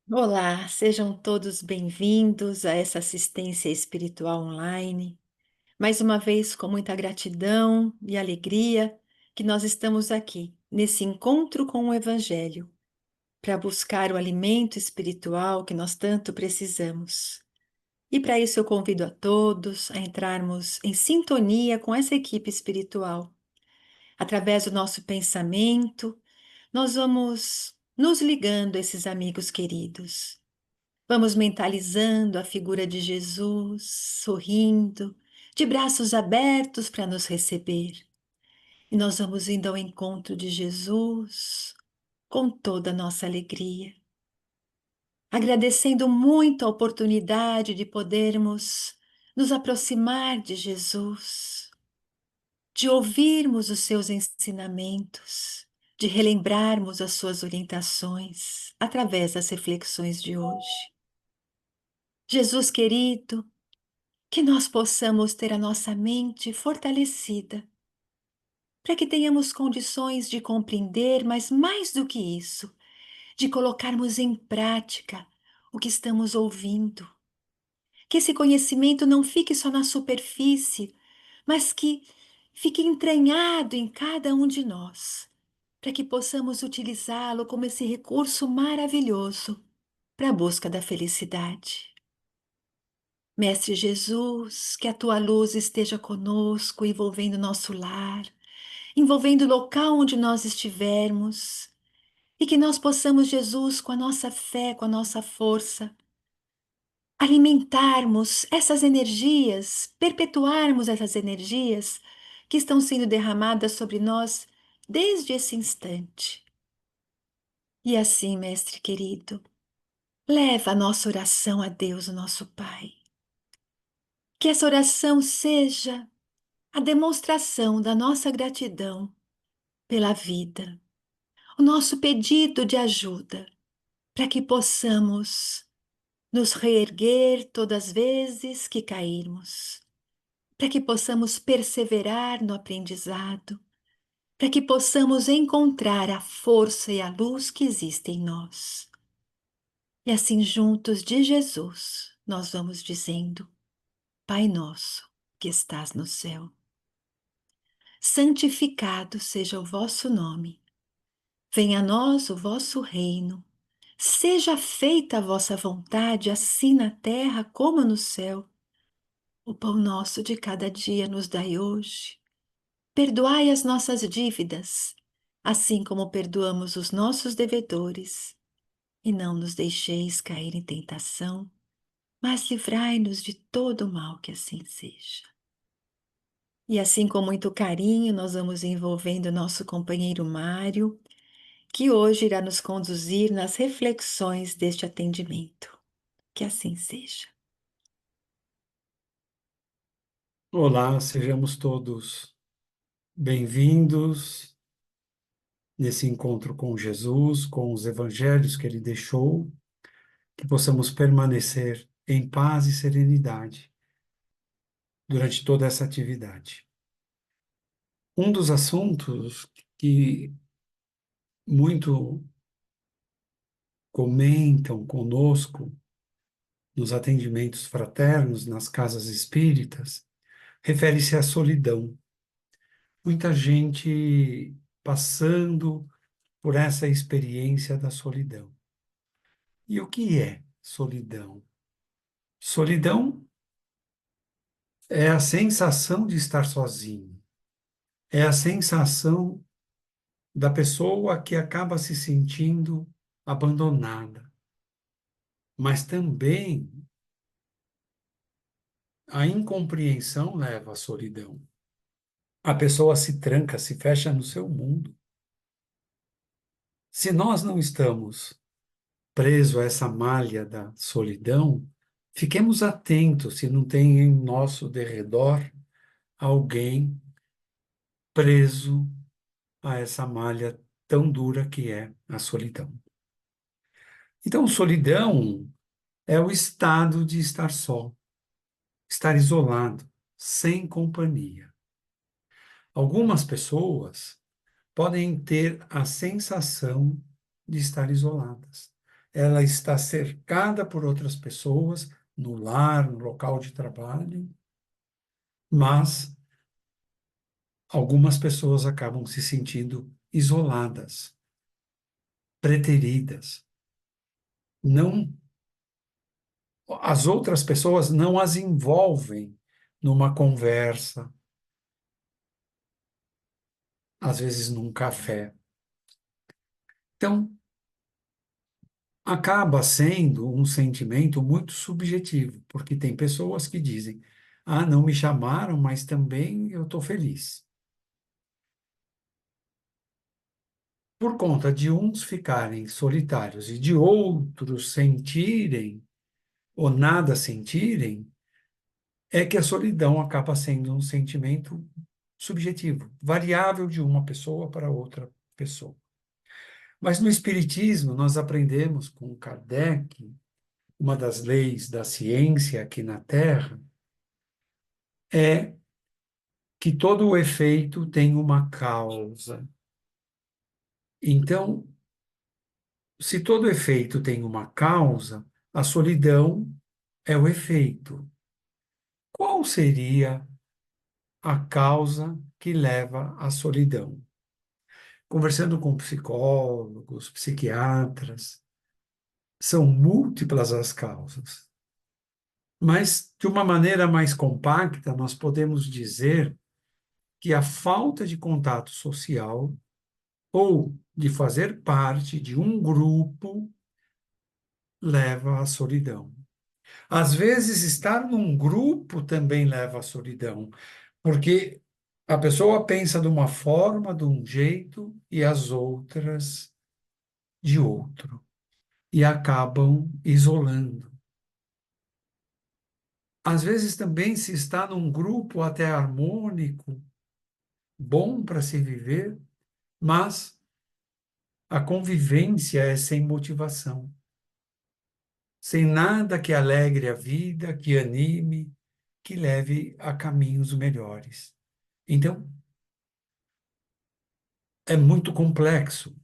Olá, sejam todos bem-vindos a essa assistência espiritual online. Mais uma vez, com muita gratidão e alegria, que nós estamos aqui, nesse encontro com o Evangelho, para buscar o alimento espiritual que nós tanto precisamos. E para isso eu convido a todos a entrarmos em sintonia com essa equipe espiritual. Através do nosso pensamento, nós vamos nos ligando a esses amigos queridos. Vamos mentalizando a figura de Jesus, sorrindo, de braços abertos para nos receber. E nós vamos indo ao encontro de Jesus com toda a nossa alegria, agradecendo muito a oportunidade de podermos nos aproximar de Jesus, de ouvirmos os seus ensinamentos, de relembrarmos as suas orientações através das reflexões de hoje. Jesus querido, que nós possamos ter a nossa mente fortalecida, para que tenhamos condições de compreender, mas mais do que isso, de colocarmos em prática o que estamos ouvindo. Que esse conhecimento não fique só na superfície, mas que fique entranhado em cada um de nós, para que possamos utilizá-lo como esse recurso maravilhoso para a busca da felicidade. Mestre Jesus, que a tua luz esteja conosco, envolvendo nosso lar, envolvendo o local onde nós estivermos, e que nós possamos, Jesus, com a nossa fé, com a nossa força, alimentarmos essas energias, perpetuarmos essas energias que estão sendo derramadas sobre nós desde esse instante. E assim, Mestre querido, leva a nossa oração a Deus, o nosso Pai. Que essa oração seja a demonstração da nossa gratidão pela vida, o nosso pedido de ajuda para que possamos nos reerguer todas as vezes que cairmos, para que possamos perseverar no aprendizado, para que possamos encontrar a força e a luz que existe em nós. E assim, juntos de Jesus, nós vamos dizendo: Pai nosso que estás no céu, santificado seja o vosso nome. Venha a nós o vosso reino. Seja feita a vossa vontade, assim na terra como no céu. O pão nosso de cada dia nos dai hoje. Perdoai as nossas dívidas, assim como perdoamos os nossos devedores. E não nos deixeis cair em tentação, mas livrai-nos de todo o mal, que assim seja. E assim, com muito carinho, nós vamos envolvendo nosso companheiro Mário, que hoje irá nos conduzir nas reflexões deste atendimento. Que assim seja. Olá, sejamos todos bem-vindos nesse encontro com Jesus, com os evangelhos que ele deixou, que possamos permanecer em paz e serenidade durante toda essa atividade. Um dos assuntos que muito comentam conosco nos atendimentos fraternos, nas casas espíritas, refere-se à solidão. Muita gente passando por essa experiência da solidão. E o que é solidão? Solidão é a sensação de estar sozinho, é a sensação da pessoa que acaba se sentindo abandonada. Mas também a incompreensão leva à solidão. A pessoa se tranca, se fecha no seu mundo. Se nós não estamos presos a essa malha da solidão, fiquemos atentos se não tem em nosso derredor alguém preso a essa malha tão dura que é a solidão. Então, solidão é o estado de estar só, estar isolado, sem companhia. Algumas pessoas podem ter a sensação de estar isoladas. ela está cercada por outras pessoas, no lar, no local de trabalho, mas algumas pessoas acabam se sentindo isoladas, preteridas. Não, as outras pessoas não as envolvem numa conversa, às vezes num café. Então, acaba sendo um sentimento muito subjetivo, porque tem pessoas que dizem: ah, não me chamaram, mas também eu estou feliz. Por conta de uns ficarem solitários e de outros sentirem ou nada sentirem, é que a solidão acaba sendo um sentimento subjetivo, variável de uma pessoa para outra pessoa. Mas no Espiritismo, nós aprendemos com Kardec, uma das leis da ciência aqui na Terra, é que todo o efeito tem uma causa. Então, se todo efeito tem uma causa, a solidão é o efeito. Qual seria a causa que leva à solidão? Conversando com psicólogos, psiquiatras, são múltiplas as causas. Mas, de uma maneira mais compacta, nós podemos dizer que a falta de contato social ou de fazer parte de um grupo leva à solidão. Às vezes, estar num grupo também leva à solidão, porque a pessoa pensa de uma forma, de um jeito, e as outras de outro, e acabam isolando. Às vezes também se está num grupo até harmônico, bom para se viver, mas a convivência é sem motivação, sem nada que alegre a vida, que anime, que leve a caminhos melhores. Então, é muito complexo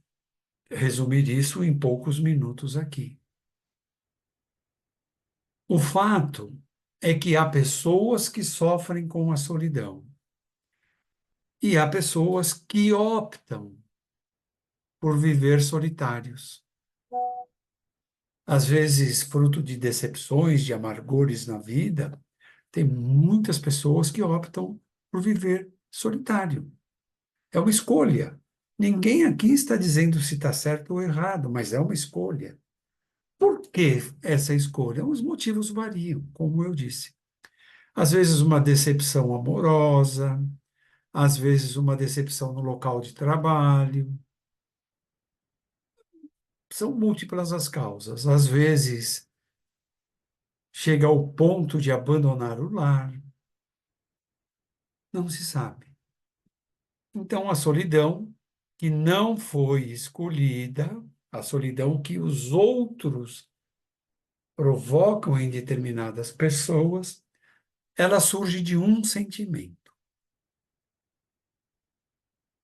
resumir isso em poucos minutos aqui. O fato é que há pessoas que sofrem com a solidão e há pessoas que optam por viver solitários. Às vezes, fruto de decepções, de amargores na vida, tem muitas pessoas que optam por viver solitário. É uma escolha. Ninguém aqui está dizendo se está certo ou errado, mas é uma escolha. Por que essa escolha? Os motivos variam, como eu disse. Às vezes, uma decepção amorosa, às vezes, uma decepção no local de trabalho. São múltiplas as causas. Às vezes, chega ao ponto de abandonar o lar. Não se sabe. Então, a solidão que não foi escolhida, a solidão que os outros provocam em determinadas pessoas, ela surge de um sentimento.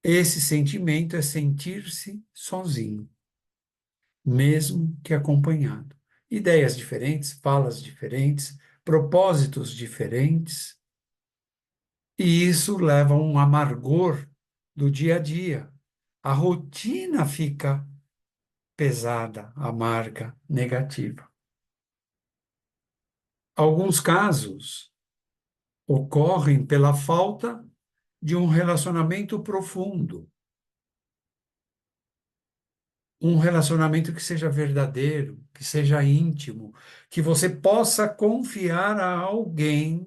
Esse sentimento é sentir-se sozinho, mesmo que acompanhado. Ideias diferentes, falas diferentes, propósitos diferentes, e isso leva a um amargor do dia a dia. A rotina fica pesada, amarga, negativa. Alguns casos ocorrem pela falta de um relacionamento profundo, um relacionamento que seja verdadeiro, que seja íntimo, que você possa confiar a alguém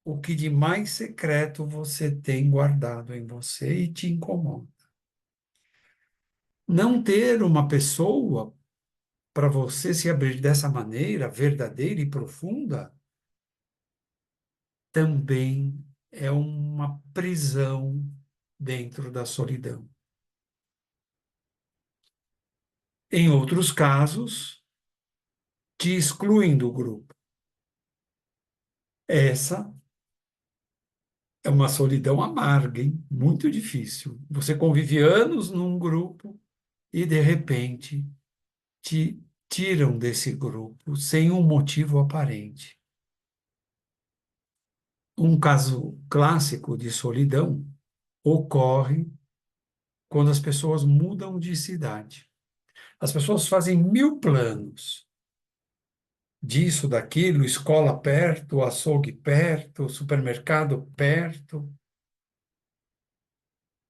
o que de mais secreto você tem guardado em você e te incomoda. Não ter uma pessoa para você se abrir dessa maneira, verdadeira e profunda, também é uma prisão dentro da solidão. Em outros casos, te excluem do grupo. Essa é uma solidão amarga, hein? Muito difícil. Você convive anos num grupo e, de repente, te tiram desse grupo sem um motivo aparente. Um caso clássico de solidão ocorre quando as pessoas mudam de cidade. As pessoas fazem mil planos, disso, daquilo, escola perto, açougue perto, supermercado perto,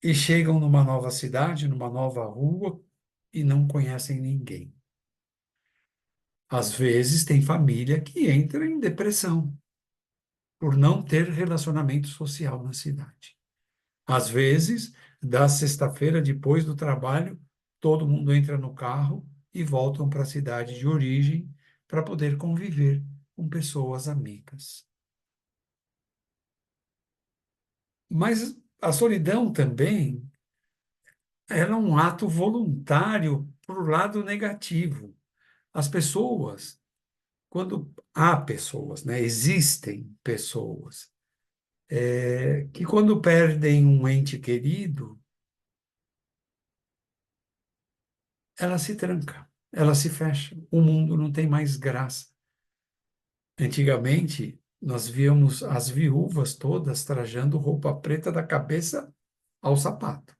e chegam numa nova cidade, numa nova rua, e não conhecem ninguém. Às vezes tem família que entra em depressão por não ter relacionamento social na cidade. Às vezes, da sexta-feira depois do trabalho, todo mundo entra no carro e voltam para a cidade de origem para poder conviver com pessoas amigas. Mas a solidão também era um ato voluntário para o lado negativo. As pessoas, quando há pessoas, né, existem pessoas, que quando perdem um ente querido, ela se tranca, ela se fecha, o mundo não tem mais graça. Antigamente, nós víamos as viúvas todas trajando roupa preta da cabeça ao sapato.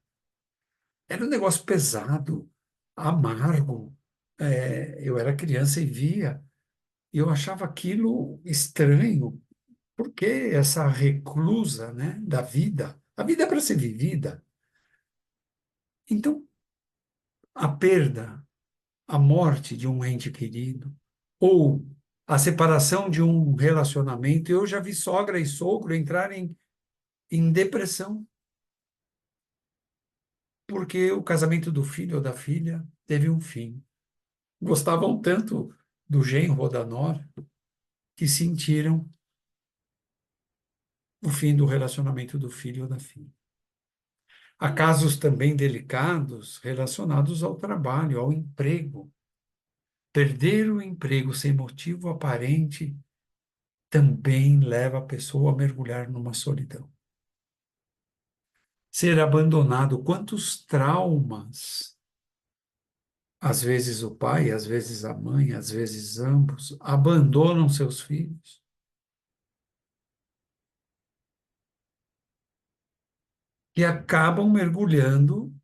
Era um negócio pesado, amargo. Eu era criança e via, e eu achava aquilo estranho. Por que essa reclusa, né, da vida? A vida é para ser vivida. Então, a perda, a morte de um ente querido, ou a separação de um relacionamento, eu já vi sogra e sogro entrarem em depressão, porque o casamento do filho ou da filha teve um fim. Gostavam tanto do genro ou da nora que sentiram o fim do relacionamento do filho ou da filha. Há casos também delicados relacionados ao trabalho, ao emprego. Perder o emprego sem motivo aparente também leva a pessoa a mergulhar numa solidão. Ser abandonado, quantos traumas, às vezes o pai, às vezes a mãe, às vezes ambos, abandonam seus filhos e acabam mergulhando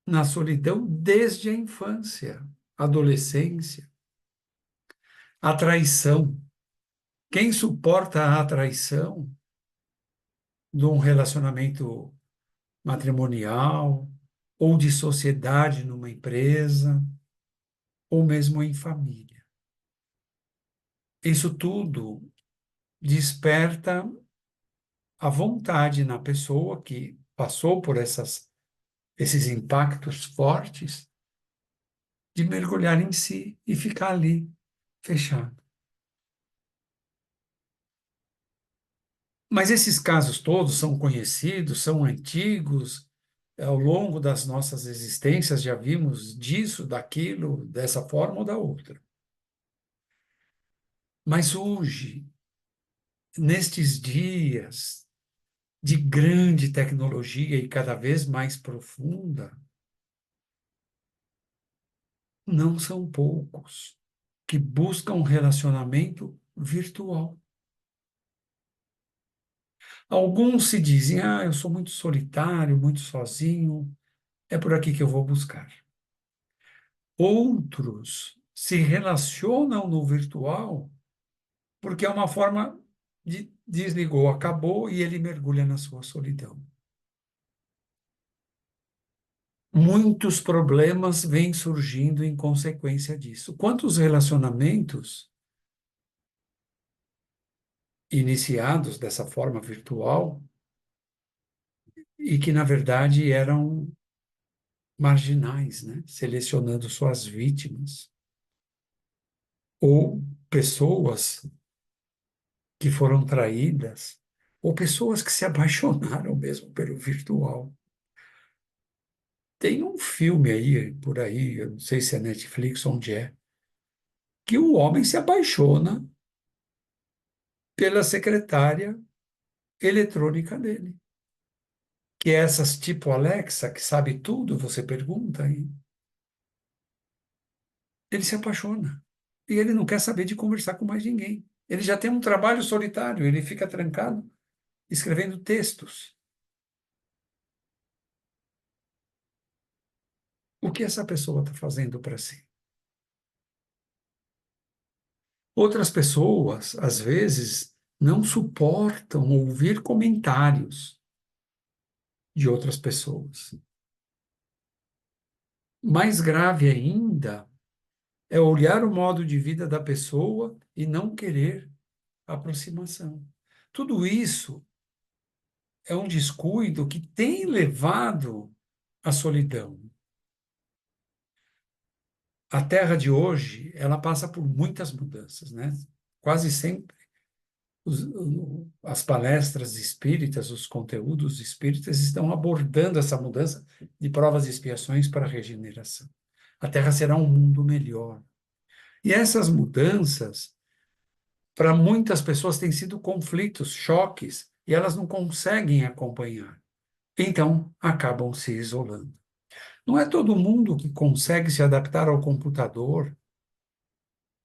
na solidão desde a infância, adolescência, a traição. Quem suporta a traição de um relacionamento matrimonial ou de sociedade numa empresa ou mesmo em família? Isso tudo desperta a vontade na pessoa que passou por esses impactos fortes de mergulhar em si e ficar ali, fechado. Mas esses casos todos são conhecidos, são antigos, ao longo das nossas existências já vimos disso, daquilo, dessa forma ou da outra. Mas hoje, nestes dias de grande tecnologia e cada vez mais profunda, não são poucos que buscam um relacionamento virtual. Alguns se dizem, eu sou muito solitário, muito sozinho, é por aqui que eu vou buscar. Outros se relacionam no virtual porque é uma forma de desligou, acabou e ele mergulha na sua solidão. Muitos problemas vêm surgindo em consequência disso. Quantos relacionamentos iniciados dessa forma virtual e que, na verdade, eram marginais, né? Selecionando suas vítimas, ou pessoas que foram traídas, ou pessoas que se apaixonaram mesmo pelo virtual. Tem um filme aí, por aí, eu não sei se é Netflix ou onde é, que o homem se apaixona pela secretária eletrônica dele. Que é essas, tipo Alexa, que sabe tudo, você pergunta aí. ele se apaixona. E ele não quer saber de conversar com mais ninguém. Ele já tem um trabalho solitário, ele fica trancado escrevendo textos. O que essa pessoa está fazendo para si? Outras pessoas, às vezes, não suportam ouvir comentários de outras pessoas. Mais grave ainda é olhar o modo de vida da pessoa e não querer aproximação. Tudo isso é um descuido que tem levado à solidão. A Terra de hoje, ela passa por muitas mudanças, né? Quase sempre as palestras espíritas, os conteúdos espíritas estão abordando essa mudança de provas e expiações para a regeneração. A Terra será um mundo melhor. E essas mudanças, para muitas pessoas, têm sido conflitos, choques, e elas não conseguem acompanhar. Então, acabam se isolando. Não é todo mundo que consegue se adaptar ao computador,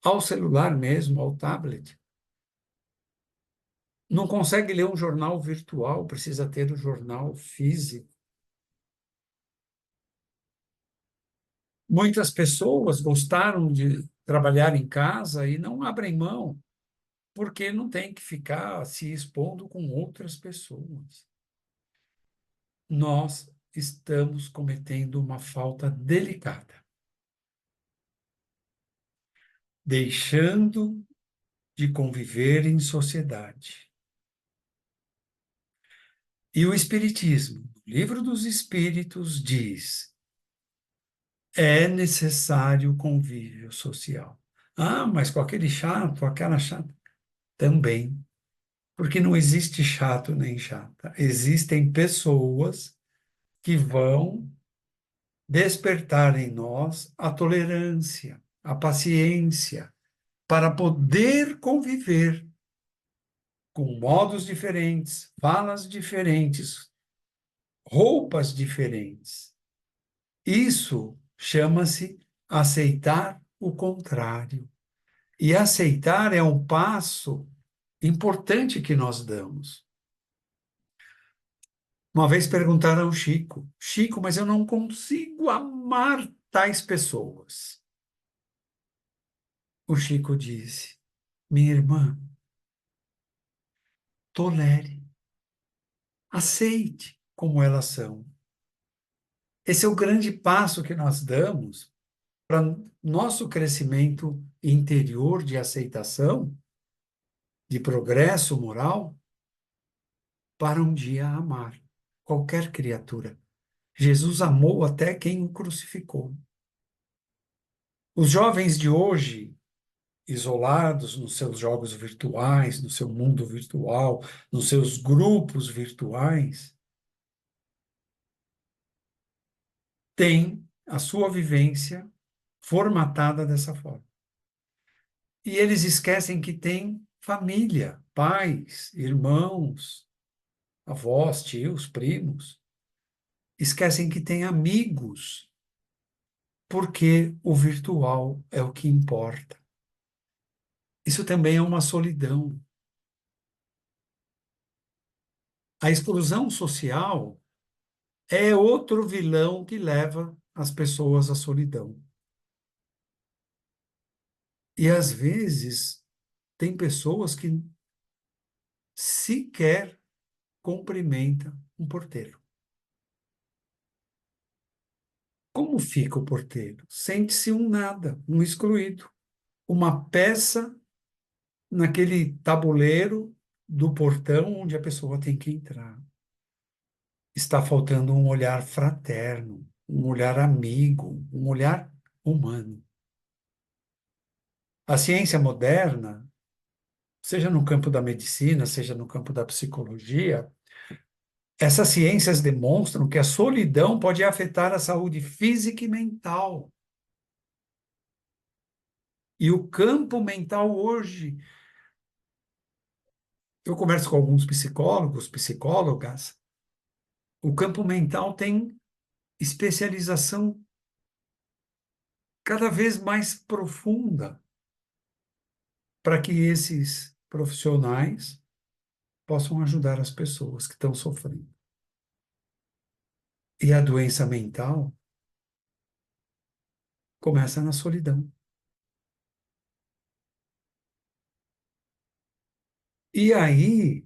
ao celular mesmo, ao tablet. Não consegue ler um jornal virtual, precisa ter o jornal físico. Muitas pessoas gostaram de trabalhar em casa e não abrem mão, porque não tem que ficar se expondo com outras pessoas. Nós estamos cometendo uma falta delicada, deixando de conviver em sociedade. E o Espiritismo, o Livro dos Espíritos, diz: é necessário convívio social. Ah, mas com aquele chato, aquela chata. Também. Porque não existe chato nem chata. Existem pessoas que vão despertar em nós a tolerância, a paciência, para poder conviver com modos diferentes, falas diferentes, roupas diferentes. Isso chama-se aceitar o contrário. E aceitar é um passo importante que nós damos. Uma vez perguntaram ao Chico: Chico, mas eu não consigo amar tais pessoas. O Chico disse: minha irmã, tolere, aceite como elas são. Esse é o grande passo que nós damos para nosso crescimento interior de aceitação, de progresso moral, para um dia amar qualquer criatura. Jesus amou até quem o crucificou. Os jovens de hoje, isolados nos seus jogos virtuais, no seu mundo virtual, nos seus grupos virtuais, têm a sua vivência formatada dessa forma. E eles esquecem que têm família, pais, irmãos, avós, tios, primos. Esquecem que têm amigos, porque o virtual é o que importa. Isso também é uma solidão. A exclusão social é outro vilão que leva as pessoas à solidão. E às vezes tem pessoas que sequer cumprimentam um porteiro. Como fica o porteiro? Sente-se um nada, um excluído, uma peça naquele tabuleiro do portão onde a pessoa tem que entrar. Está faltando um olhar fraterno, um olhar amigo, um olhar humano. A ciência moderna, seja no campo da medicina, seja no campo da psicologia, essas ciências demonstram que a solidão pode afetar a saúde física e mental. E o campo mental hoje, eu converso com alguns psicólogos, psicólogas, o campo mental tem especialização cada vez mais profunda, para que esses profissionais possam ajudar as pessoas que estão sofrendo. E a doença mental começa na solidão. E aí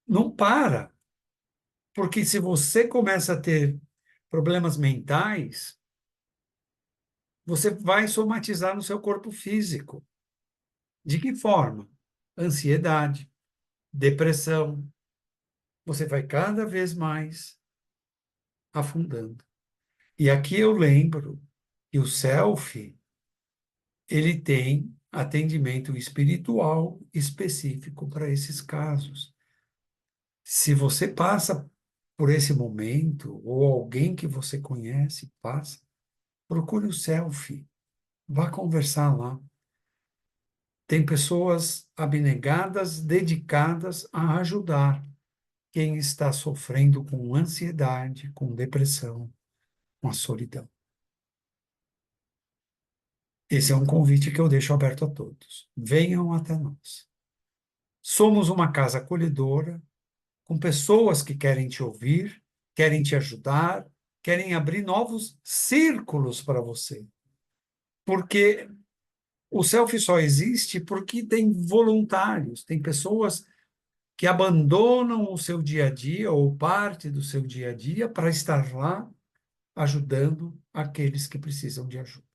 não para, porque se você começa a ter problemas mentais, você vai somatizar no seu corpo físico. De que forma? Ansiedade, depressão. Você vai cada vez mais afundando. E aqui eu lembro que o self, ele tem atendimento espiritual específico para esses casos. Se você passa por esse momento, ou alguém que você conhece passa, procure o self, vá conversar lá. Tem pessoas abnegadas, dedicadas a ajudar quem está sofrendo com ansiedade, com depressão, com a solidão. Esse é um convite que eu deixo aberto a todos. Venham até nós. Somos uma casa acolhedora, com pessoas que querem te ouvir, querem te ajudar, querem abrir novos círculos para você. Porque o selfie só existe porque tem voluntários, tem pessoas que abandonam o seu dia a dia ou parte do seu dia a dia para estar lá ajudando aqueles que precisam de ajuda.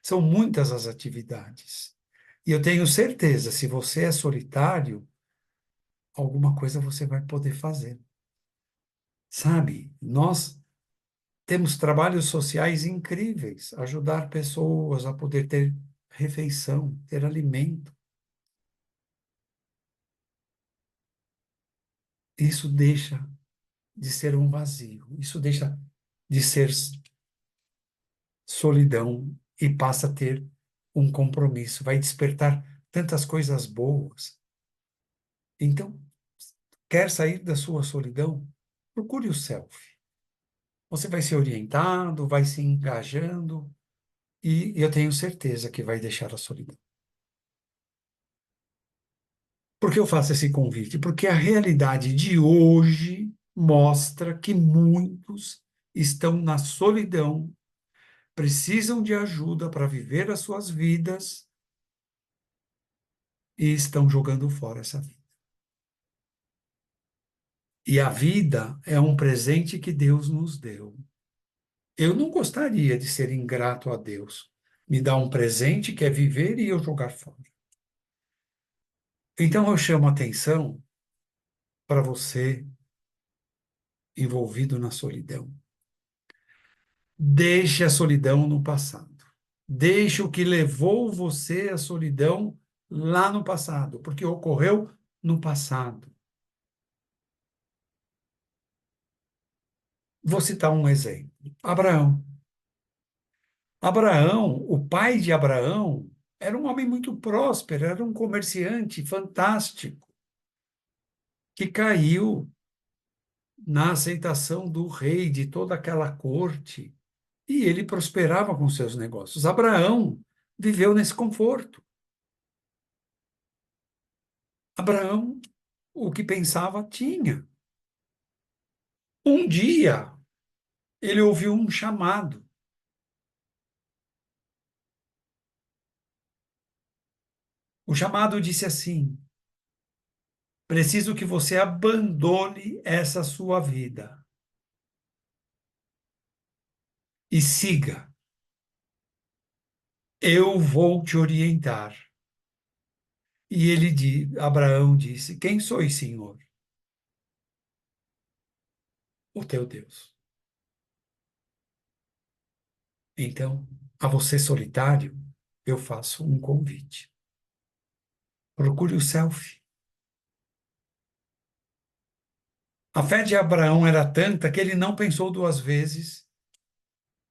São muitas as atividades. E eu tenho certeza, se você é solitário, alguma coisa você vai poder fazer. Sabe, nós temos trabalhos sociais incríveis, ajudar pessoas a poder ter refeição, ter alimento. Isso deixa de ser um vazio, isso deixa de ser solidão e passa a ter um compromisso, vai despertar tantas coisas boas. Então, quer sair da sua solidão? Procure o self. Você vai ser orientado, vai se engajando, e eu tenho certeza que vai deixar a solidão. Por que eu faço esse convite? Porque a realidade de hoje mostra que muitos estão na solidão, precisam de ajuda para viver as suas vidas e estão jogando fora essa vida. E a vida é um presente que Deus nos deu. Eu não gostaria de ser ingrato a Deus. Me dá um presente que é viver e eu jogar fora. Então eu chamo a atenção para você envolvido na solidão. Deixe a solidão no passado. Deixe o que levou você à solidão lá no passado, porque ocorreu no passado. Vou citar um exemplo. Abraão. Abraão, o pai de Abraão, era um homem muito próspero, era um comerciante fantástico, que caiu na aceitação do rei, de toda aquela corte, e ele prosperava com seus negócios. Abraão viveu nesse conforto. Abraão, o que pensava, tinha. Um dia, ele ouviu um chamado. O chamado disse assim: preciso que você abandone essa sua vida e siga. Eu vou te orientar. E Abraão disse: quem sois, Senhor? O teu Deus. Então, a você solitário, eu faço um convite. Procure o self. A fé de Abraão era tanta que ele não pensou duas vezes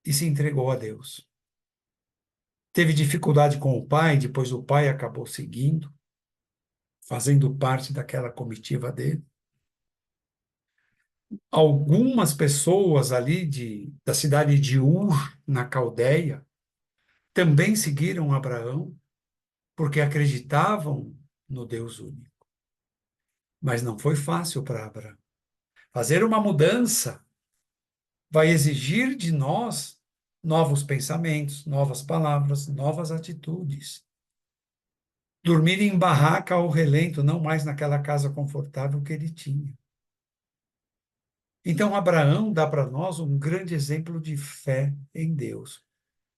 e se entregou a Deus. Teve dificuldade com o pai, depois o pai acabou seguindo, fazendo parte daquela comitiva dele. Algumas pessoas ali da cidade de Ur, na Caldeia, também seguiram Abraão porque acreditavam no Deus único. Mas não foi fácil para Abraão. Fazer uma mudança vai exigir de nós novos pensamentos, novas palavras, novas atitudes. Dormir em barraca ao relento, não mais naquela casa confortável que ele tinha. Então, Abraão dá para nós um grande exemplo de fé em Deus.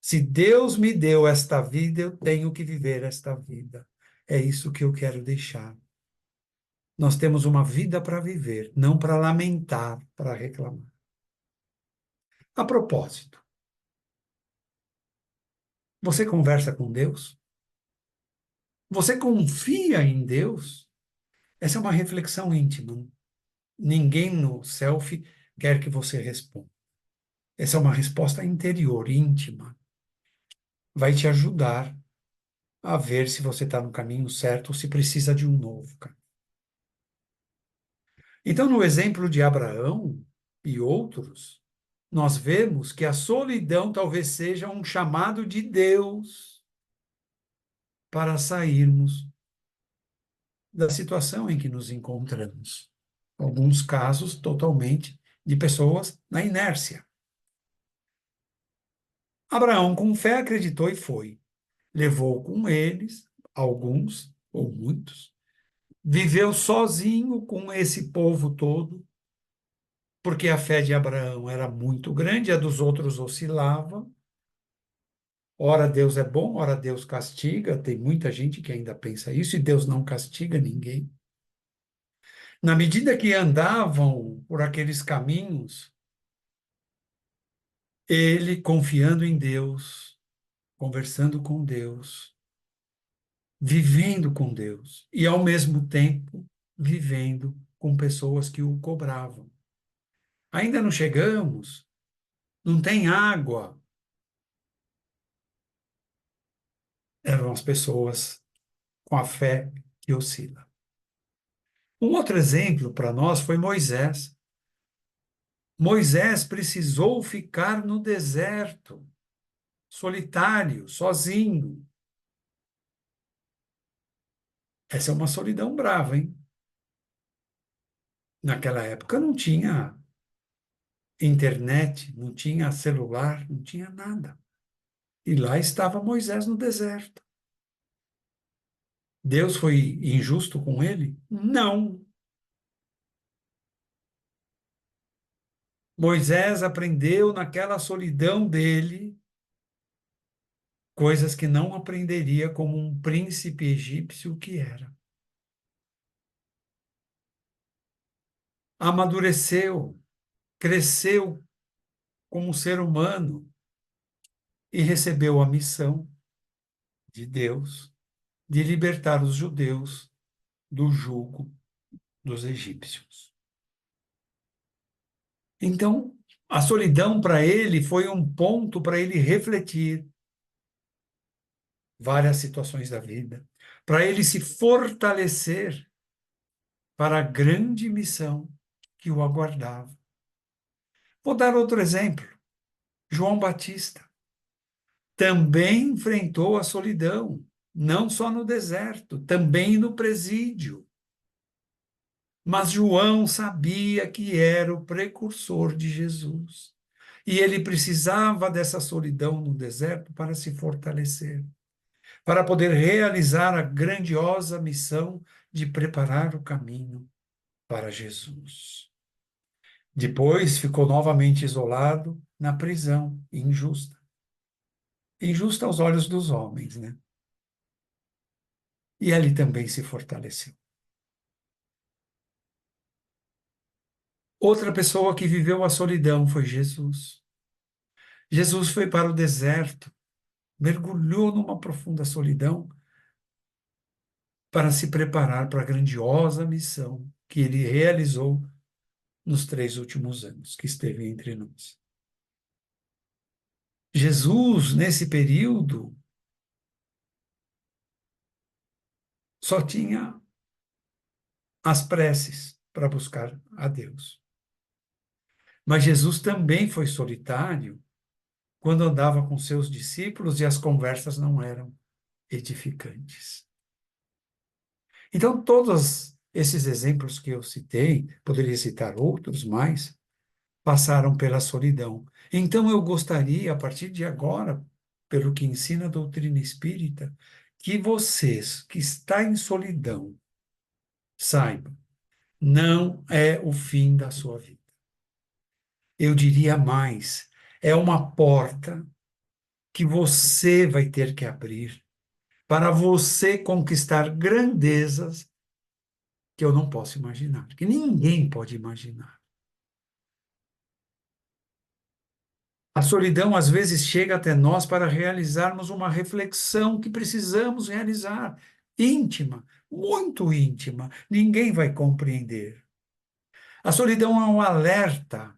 Se Deus me deu esta vida, eu tenho que viver esta vida. É isso que eu quero deixar. Nós temos uma vida para viver, não para lamentar, para reclamar. A propósito, você conversa com Deus? Você confia em Deus? Essa é uma reflexão íntima. Ninguém no selfie quer que você responda. Essa é uma resposta interior, íntima. Vai te ajudar a ver se você está no caminho certo ou se precisa de um novo caminho. Então, no exemplo de Abraão e outros, nós vemos que a solidão talvez seja um chamado de Deus para sairmos da situação em que nos encontramos. Alguns casos totalmente de pessoas na inércia. Abraão, com fé, acreditou e foi. Levou com eles, alguns ou muitos, viveu sozinho com esse povo todo, porque a fé de Abraão era muito grande, a dos outros oscilava. Ora Deus é bom, ora Deus castiga. Tem muita gente que ainda pensa isso, e Deus não castiga ninguém. Na medida que andavam por aqueles caminhos, ele confiando em Deus, conversando com Deus, vivendo com Deus, e ao mesmo tempo vivendo com pessoas que o cobravam. Ainda não chegamos, não tem água. Eram as pessoas com a fé que oscila. Um outro exemplo para nós foi Moisés. Moisés precisou ficar no deserto, solitário, sozinho. Essa é uma solidão brava, hein? Naquela época não tinha internet, não tinha celular, não tinha nada. E lá estava Moisés no deserto. Deus foi injusto com ele? Não. Moisés aprendeu naquela solidão dele coisas que não aprenderia como um príncipe egípcio que era. Amadureceu, cresceu como ser humano e recebeu a missão de Deus de libertar os judeus do jugo dos egípcios. Então, a solidão para ele foi um ponto para ele refletir várias situações da vida, para ele se fortalecer para a grande missão que o aguardava. Vou dar outro exemplo. João Batista também enfrentou a solidão, não só no deserto, também no presídio. Mas João sabia que era o precursor de Jesus. E ele precisava dessa solidão no deserto para se fortalecer, para poder realizar a grandiosa missão de preparar o caminho para Jesus. Depois ficou novamente isolado na prisão, injusta. Injusta aos olhos dos homens, né? E ele também se fortaleceu. Outra pessoa que viveu a solidão foi Jesus. Jesus foi para o deserto, mergulhou numa profunda solidão para se preparar para a grandiosa missão que ele realizou nos 3 últimos anos que esteve entre nós. Jesus, nesse período, só tinha as preces para buscar a Deus. Mas Jesus também foi solitário quando andava com seus discípulos e as conversas não eram edificantes. Então, todos esses exemplos que eu citei, poderia citar outros mais, passaram pela solidão. Então, eu gostaria, a partir de agora, pelo que ensina a doutrina espírita, que vocês que está em solidão saibam, não é o fim da sua vida. Eu diria mais, é uma porta que você vai ter que abrir para você conquistar grandezas que eu não posso imaginar, que ninguém pode imaginar. A solidão às vezes chega até nós para realizarmos uma reflexão que precisamos realizar, íntima, muito íntima. Ninguém vai compreender. A solidão é um alerta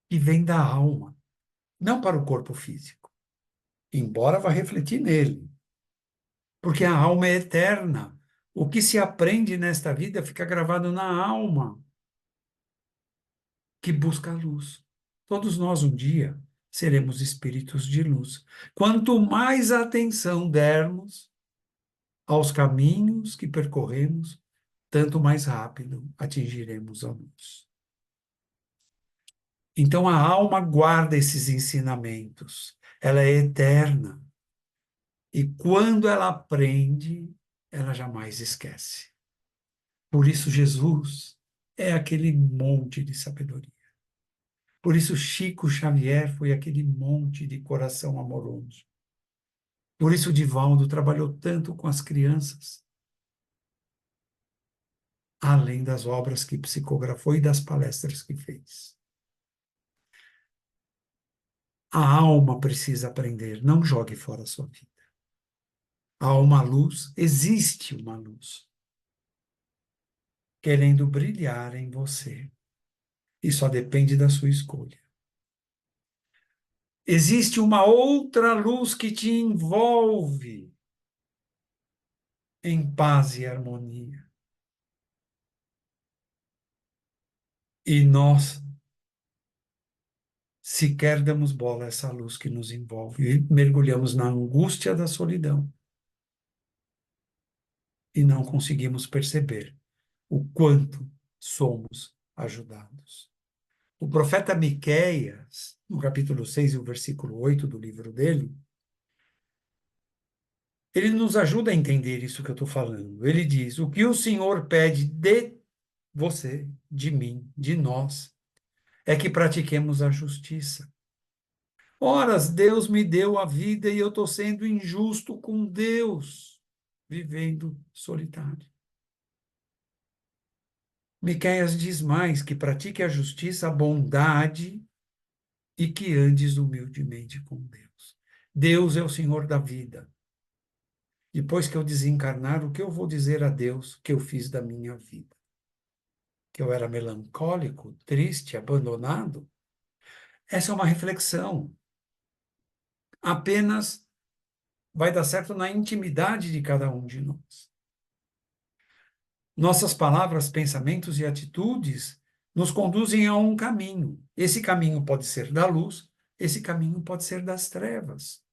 que vem da alma, não para o corpo físico, embora vá refletir nele, porque a alma é eterna. O que se aprende nesta vida fica gravado na alma, que busca a luz. Todos nós um dia seremos espíritos de luz. Quanto mais atenção dermos aos caminhos que percorremos, tanto mais rápido atingiremos a luz. Então a alma guarda esses ensinamentos. Ela é eterna. E quando ela aprende, ela jamais esquece. Por isso Jesus é aquele monte de sabedoria. Por isso Chico Xavier foi aquele monte de coração amoroso. Por isso Divaldo trabalhou tanto com as crianças, além das obras que psicografou e das palestras que fez. A alma precisa aprender, não jogue fora a sua vida. Há uma luz, existe uma luz, querendo brilhar em você. E só depende da sua escolha. Existe uma outra luz que te envolve em paz e harmonia. E nós sequer damos bola a essa luz que nos envolve e mergulhamos na angústia da solidão e não conseguimos perceber o quanto somos ajudados. O profeta Miqueias, no capítulo 6 e o versículo 8 do livro dele, ele nos ajuda a entender isso que eu estou falando. Ele diz: o que o Senhor pede de você, de mim, de nós, é que pratiquemos a justiça. Ora, Deus me deu a vida e eu estou sendo injusto com Deus, vivendo solitário. Miqueias diz mais que pratique a justiça, a bondade e que andes humildemente com Deus. Deus é o Senhor da vida. Depois que eu desencarnar, o que eu vou dizer a Deus que eu fiz da minha vida? Que eu era melancólico, triste, abandonado? Essa é uma reflexão. Apenas vai dar certo na intimidade de cada um de nós. Nossas palavras, pensamentos e atitudes nos conduzem a um caminho. Esse caminho pode ser da luz, esse caminho pode ser das trevas.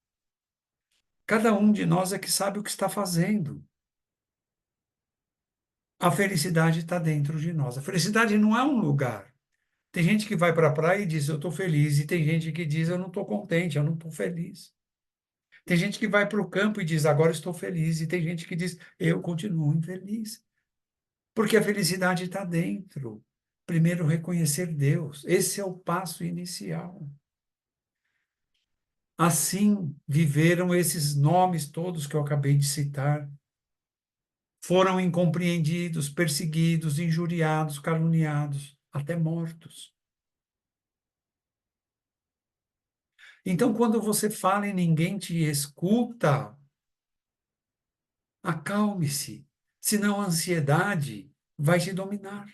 Cada um de nós é que sabe o que está fazendo. A felicidade está dentro de nós. A felicidade não é um lugar. Tem gente que vai para a praia e diz, eu estou feliz, e tem gente que diz, eu não estou contente, eu não estou feliz. Tem gente que vai para o campo e diz, agora estou feliz, e tem gente que diz, eu continuo infeliz. Porque a felicidade está dentro. Primeiro, reconhecer Deus. Esse é o passo inicial. Assim viveram esses nomes todos que eu acabei de citar. Foram incompreendidos, perseguidos, injuriados, caluniados, até mortos. Então, quando você fala e ninguém te escuta, acalme-se, senão a ansiedade vai te dominar.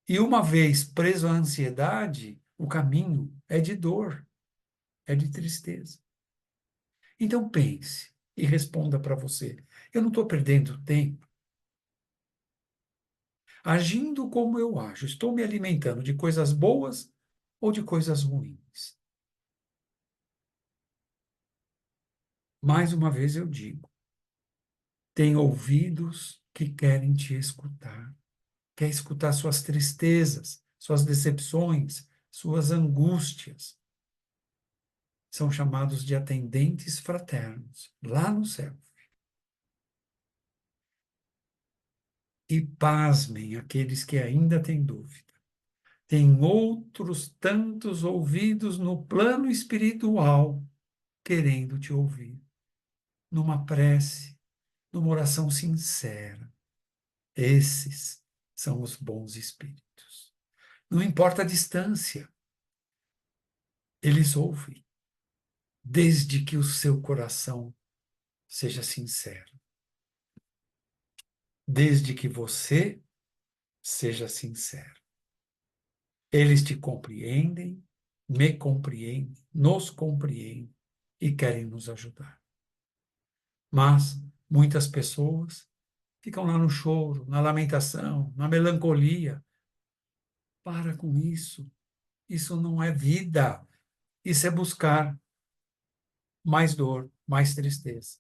E uma vez preso à ansiedade, o caminho é de dor, é de tristeza. Então pense e responda para você: eu não estou perdendo tempo. Agindo como eu ajo, estou me alimentando de coisas boas ou de coisas ruins? Mais uma vez eu digo, tem ouvidos que querem te escutar. Quer escutar suas tristezas, suas decepções, suas angústias. São chamados de atendentes fraternos, lá no céu. E pasmem aqueles que ainda têm dúvida. Tem outros tantos ouvidos no plano espiritual querendo te ouvir, numa prece, numa oração sincera. Esses são os bons espíritos. Não importa a distância, eles ouvem, desde que o seu coração seja sincero, desde que você seja sincero. Eles te compreendem, me compreendem, nos compreendem e querem nos ajudar. Mas muitas pessoas ficam lá no choro, na lamentação, na melancolia. Para com isso. Isso não é vida. Isso é buscar mais dor, mais tristeza.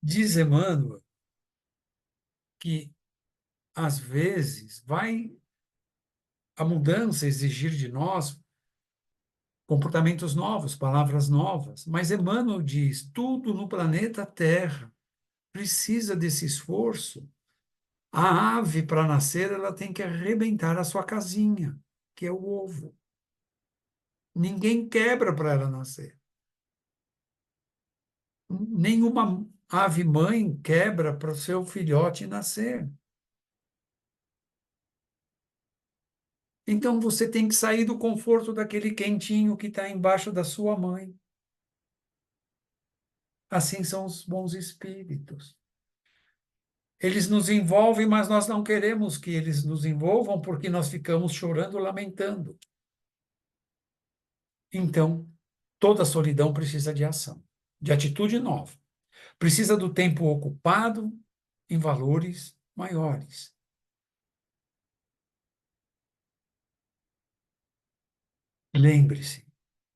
Diz Emmanuel que, às vezes, vai a mudança exigir de nós comportamentos novos, palavras novas. Mas Emmanuel diz: tudo no planeta Terra precisa desse esforço. A ave, para nascer, ela tem que arrebentar a sua casinha, que é o ovo. Ninguém quebra para ela nascer. Nenhuma ave-mãe quebra para o seu filhote nascer. Então você tem que sair do conforto daquele quentinho que está embaixo da sua mãe. Assim são os bons espíritos. Eles nos envolvem, mas nós não queremos que eles nos envolvam porque nós ficamos chorando, lamentando. Então, toda solidão precisa de ação, de atitude nova. Precisa do tempo ocupado em valores maiores. Lembre-se,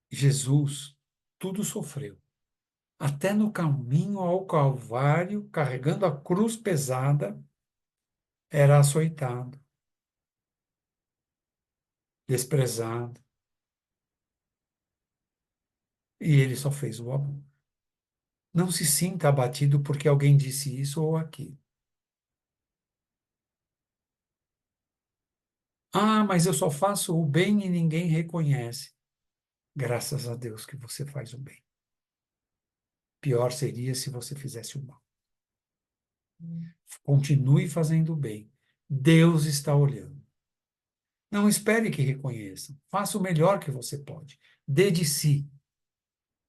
Jesus tudo sofreu. Até no caminho ao Calvário, carregando a cruz pesada, era açoitado, desprezado. E ele só fez o amor. Não se sinta abatido porque alguém disse isso ou aquilo. Ah, mas eu só faço o bem e ninguém reconhece. Graças a Deus que você faz o bem. Pior seria se você fizesse o mal. Continue fazendo o bem. Deus está olhando. Não espere que reconheçam. Faça o melhor que você pode. Dê de si.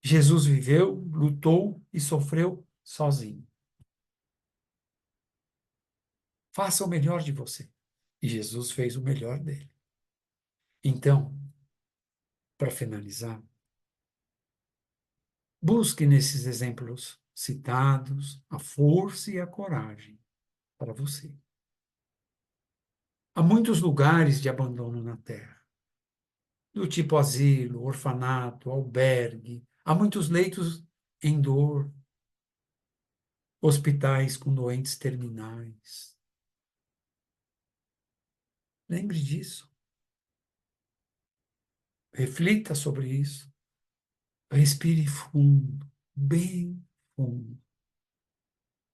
Jesus viveu, lutou e sofreu sozinho. Faça o melhor de você. E Jesus fez o melhor dele. Então, para finalizar, busque nesses exemplos citados a força e a coragem para você. Há muitos lugares de abandono na Terra, do tipo asilo, orfanato, albergue. Há muitos leitos em dor, hospitais com doentes terminais. Lembre disso. Reflita sobre isso. Respire fundo, bem fundo,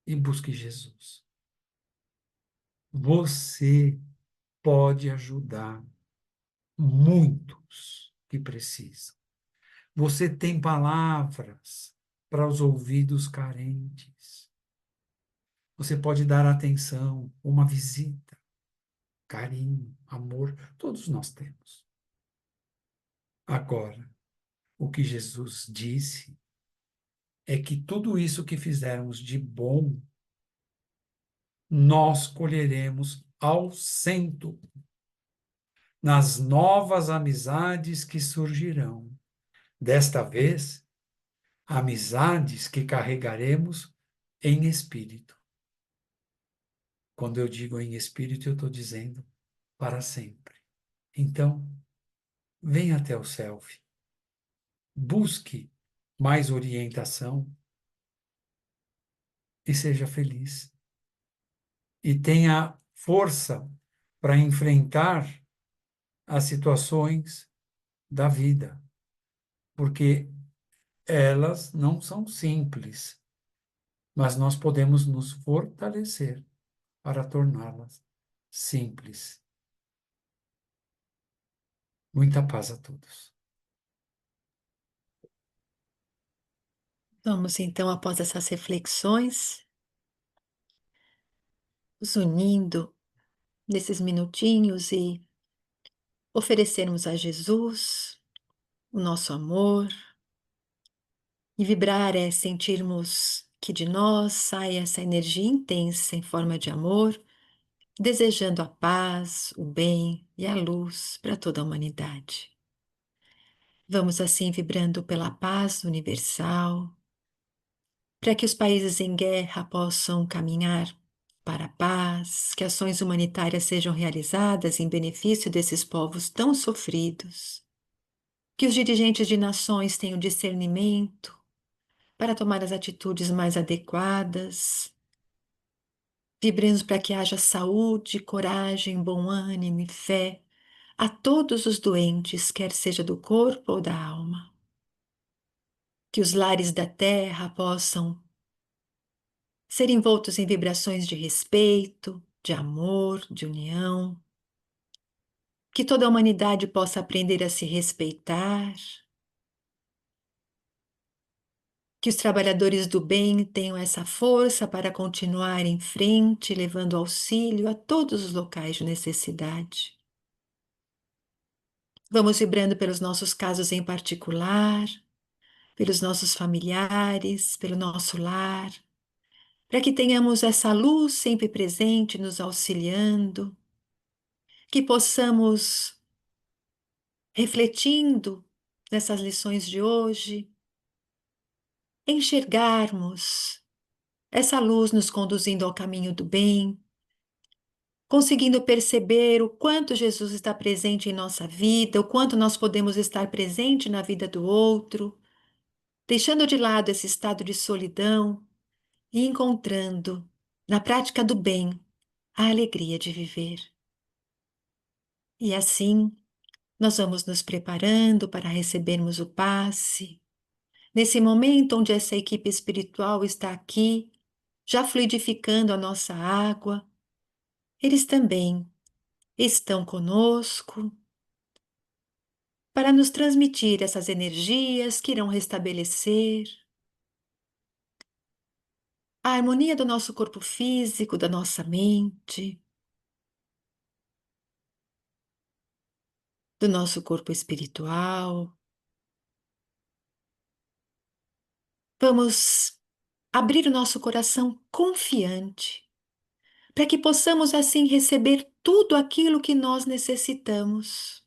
e busque Jesus. Você pode ajudar muitos que precisam. Você tem palavras para os ouvidos carentes. Você pode dar atenção, uma visita, carinho, amor, todos nós temos. Agora, o que Jesus disse é que tudo isso que fizermos de bom, nós colheremos ao cento nas novas amizades que surgirão. Desta vez, amizades que carregaremos em espírito. Quando eu digo em espírito, eu estou dizendo para sempre. Então, venha até o selfie. busque mais orientação e seja feliz. E tenha força para enfrentar as situações da vida, porque elas não são simples, mas nós podemos nos fortalecer para torná-las simples. Muita paz a todos. Vamos então, após essas reflexões, nos unindo nesses minutinhos e oferecermos a Jesus o nosso amor. E vibrar é sentirmos que de nós sai essa energia intensa em forma de amor, desejando a paz, o bem e a luz para toda a humanidade. Vamos assim vibrando pela paz universal, para que os países em guerra possam caminhar para a paz, que ações humanitárias sejam realizadas em benefício desses povos tão sofridos, que os dirigentes de nações tenham discernimento para tomar as atitudes mais adequadas. Vibremos para que haja saúde, coragem, bom ânimo e fé a todos os doentes, quer seja do corpo ou da alma. Que os lares da terra possam ser envoltos em vibrações de respeito, de amor, de união. Que toda a humanidade possa aprender a se respeitar. Que os trabalhadores do bem tenham essa força para continuar em frente, levando auxílio a todos os locais de necessidade. Vamos vibrando pelos nossos casos em particular, pelos nossos familiares, pelo nosso lar, para que tenhamos essa luz sempre presente nos auxiliando, que possamos, refletindo nessas lições de hoje, enxergarmos essa luz nos conduzindo ao caminho do bem, conseguindo perceber o quanto Jesus está presente em nossa vida, o quanto nós podemos estar presente na vida do outro, deixando de lado esse estado de solidão e encontrando, na prática do bem, a alegria de viver. E assim, nós vamos nos preparando para recebermos o passe. Nesse momento onde essa equipe espiritual está aqui, já fluidificando a nossa água, eles também estão conosco para nos transmitir essas energias que irão restabelecer a harmonia do nosso corpo físico, da nossa mente, do nosso corpo espiritual. Vamos abrir o nosso coração confiante, para que possamos assim receber tudo aquilo que nós necessitamos.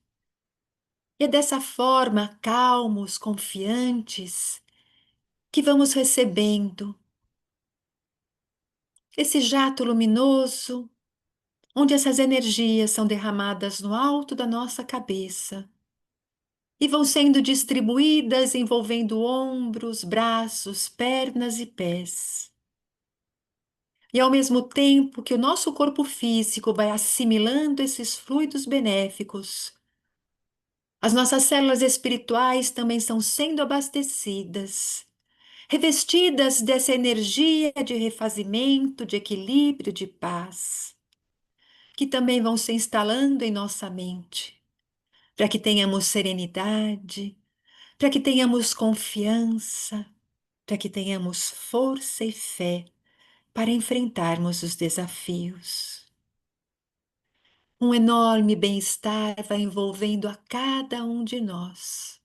E é dessa forma, calmos, confiantes, que vamos recebendo esse jato luminoso, onde essas energias são derramadas no alto da nossa cabeça e vão sendo distribuídas envolvendo ombros, braços, pernas e pés. E ao mesmo tempo que o nosso corpo físico vai assimilando esses fluidos benéficos, as nossas células espirituais também estão sendo abastecidas, revestidas dessa energia de refazimento, de equilíbrio, de paz, que também vão se instalando em nossa mente, para que tenhamos serenidade, para que tenhamos confiança, para que tenhamos força e fé para enfrentarmos os desafios. Um enorme bem-estar vai envolvendo a cada um de nós,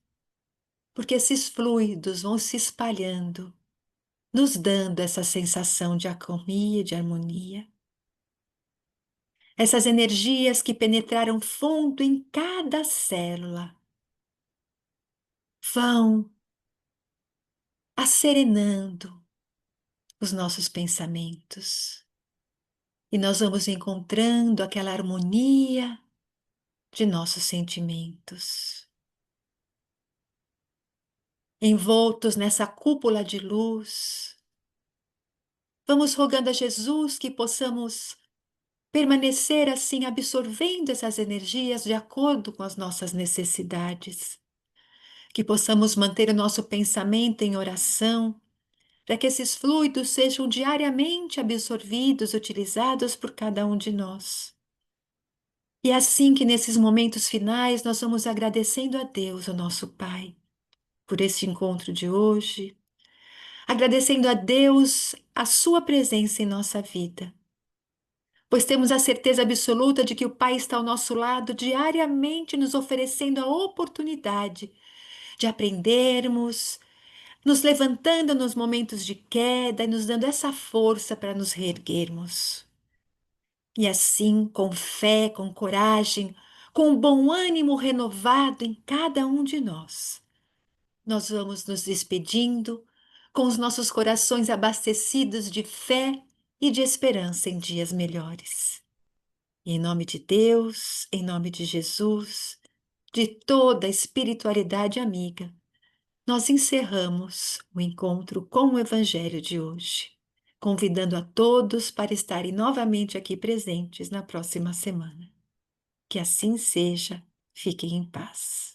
porque esses fluidos vão se espalhando, nos dando essa sensação de acalmia, de harmonia. Essas energias que penetraram fundo em cada célula vão asserenando os nossos pensamentos. E nós vamos encontrando aquela harmonia de nossos sentimentos. envoltos nessa cúpula de luz. Vamos rogando a Jesus que possamos permanecer assim, absorvendo essas energias de acordo com as nossas necessidades. Que possamos manter o nosso pensamento em oração, para que esses fluidos sejam diariamente absorvidos, utilizados por cada um de nós. E é assim que nesses momentos finais nós vamos agradecendo a Deus, o nosso Pai, por este encontro de hoje, agradecendo a Deus a sua presença em nossa vida, pois temos a certeza absoluta de que o Pai está ao nosso lado diariamente nos oferecendo a oportunidade de aprendermos, nos levantando nos momentos de queda e nos dando essa força para nos reerguermos. E assim, com fé, com coragem, com um bom ânimo renovado em cada um de nós, nós vamos nos despedindo com os nossos corações abastecidos de fé e de esperança em dias melhores. E em nome de Deus, em nome de Jesus, de toda a espiritualidade amiga, nós encerramos o encontro com o Evangelho de hoje, convidando a todos para estarem novamente aqui presentes na próxima semana. Que assim seja, fiquem em paz.